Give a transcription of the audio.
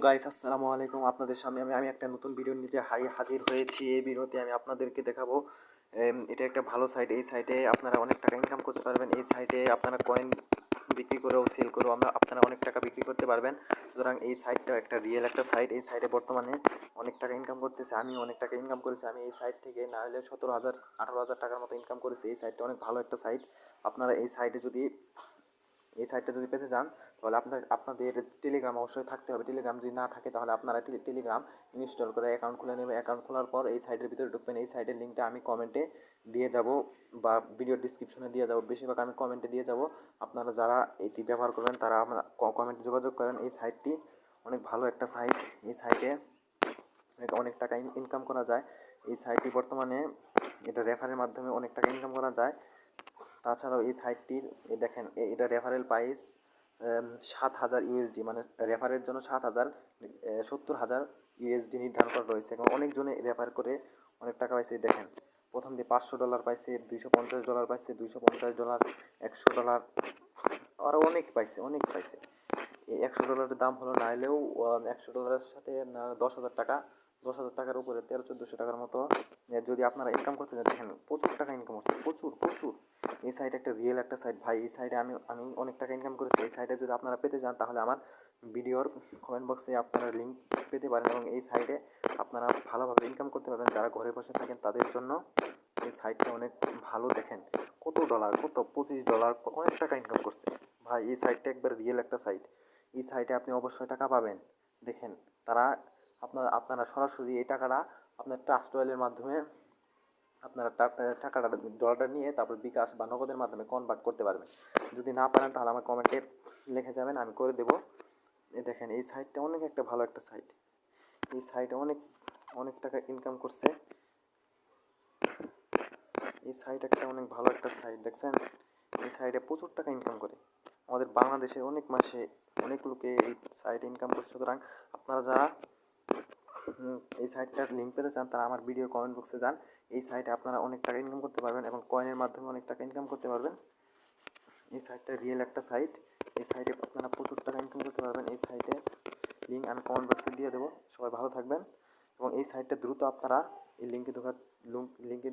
Guys, আসসালামু আলাইকুম। আপনাদের সামনে আমি একটা নতুন ভিডিও নিয়ে হাজির হয়েছি। এই ভিডিওতে আমি আপনাদেরকে দেখাবো এটা একটা ভালো সাইট। এই সাইটে আপনারা অনেক টাকা ইনকাম করতে পারবেন। এই সাইটে আপনারা কয়েন বিক্রি করেও সেল করেও আপনারা অনেক টাকা বিক্রি করতে পারবেন। সুতরাং এই সাইটটা একটা রিয়েল একটা সাইট। এই সাইটে বর্তমানে অনেক টাকা ইনকাম করতেছে। আমি অনেক টাকা ইনকাম করেছি। আমি এই সাইট থেকে না হলে 17,000 18,000 টাকার মতো ইনকাম করেছি। এই সাইটটা অনেক ভালো একটা সাইট। আপনারা এই সাইটটা যদি পেতে চান তাহলে আপনাদের টেলিগ্রাম অবশ্যই থাকতে হবে। টেলিগ্রাম যদি না থাকে তাহলে আপনারা টেলিগ্রাম ইনস্টল করে অ্যাকাউন্ট খুলে নেবে। অ্যাকাউন্ট খোলার পর এই সাইটের ভিতরে ঢুকবেন। এই সাইটের লিঙ্কটা আমি কমেন্টে দিয়ে যাব বা ভিডিও ডিসক্রিপশনে দিয়ে যাব। বেশিরভাগ আমি কমেন্টে দিয়ে যাব। আপনারা যারা এটি ব্যবহার করবেন তারা কমেন্টে যোগাযোগ করেন। এই সাইটটি অনেক ভালো একটা সাইট। এই সাইটে অনেক টাকা ইনকাম করা যায়। এই সাইটটি বর্তমানে এটা রেফারের মাধ্যমে অনেক টাকা ইনকাম করা যায়। তাছাড়াও এই সাইটটির দেখেন এটা রেফারেল প্রাইস 7,000 ইউএসডি, মানে রেফারের জন্য 70,000 ইউএসডি নির্ধারণ করা রয়েছে এবং অনেকজনে রেফার করে অনেক টাকা পাইছে। দেখেন প্রথম দিয়ে $500 পাইছে, $250 পাইছে, $250, $100, আরও অনেক পাইছে। এই $100 দাম হলো না হলেও $100 সাথে 10,000 টাকা, 10,000 টাকার উপরে 1300-1400 টাকার মতো যদি আপনারা ইনকাম করতে চান। দেখেন প্রচুর টাকা ইনকাম করছে, প্রচুর। এই সাইট একটা রিয়েল একটা সাইট ভাই। এই সাইটে আমি অনেক টাকা ইনকাম করেছি। এই সাইটে যদি আপনারা পেতে চান তাহলে আমার ভিডিওর কমেন্ট বক্সে আপনারা লিঙ্ক পেতে পারেন এবং এই সাইটে আপনারা ভালোভাবে ইনকাম করতে পারবেন। যারা ঘরে বসে থাকেন তাদের জন্য এই সাইটটা অনেক ভালো। দেখেন কত $25 অনেক টাকা ইনকাম করছে ভাই। এই সাইটটা একবার রিয়েল একটা সাইট। এই সাইটে আপনি অবশ্যই টাকা পাবেন। দেখেন তারা আপনারা সরাসরি এই টাকাটা আপনার ট্রাস্ট ওয়ালের মাধ্যমে আপনারা টাকাটা ডলারটা নিয়ে তারপর বিকাশ বা নগদের মাধ্যমে কনভার্ট করতে পারবেন। যদি না পারেন তাহলে আমার কমেন্টে লিখে যাবেন, আমি করে দেবো। দেখেন এই সাইটটা অনেক একটা ভালো একটা সাইট। এই সাইটে অনেক টাকা ইনকাম করছে। এই সাইট একটা অনেক ভালো একটা সাইট। দেখছেন এই সাইটে প্রচুর টাকা ইনকাম করে। আমাদের বাংলাদেশে অনেক লোকে এই সাইটে ইনকাম করছে। সুতরাং আপনারা যারা এই সাইটটার লিঙ্ক পেতে চান তারা আমার ভিডিওর কমেন্ট বক্সে যান। এই সাইটে আপনারা অনেক টাকা ইনকাম করতে পারবেন এবং কয়েনের মাধ্যমে অনেক টাকা ইনকাম করতে পারবেন। এই সাইটটা রিয়েল একটা সাইট। এই সাইটে আপনারা প্রচুর টাকা ইনকাম করতে পারবেন। এই সাইটে লিঙ্ক আমি কমেন্ট বক্সে দিয়ে দেবো। সবাই ভালো থাকবেন এবং এই সাইটটা দ্রুত আপনারা এই লিঙ্কে ঢুকে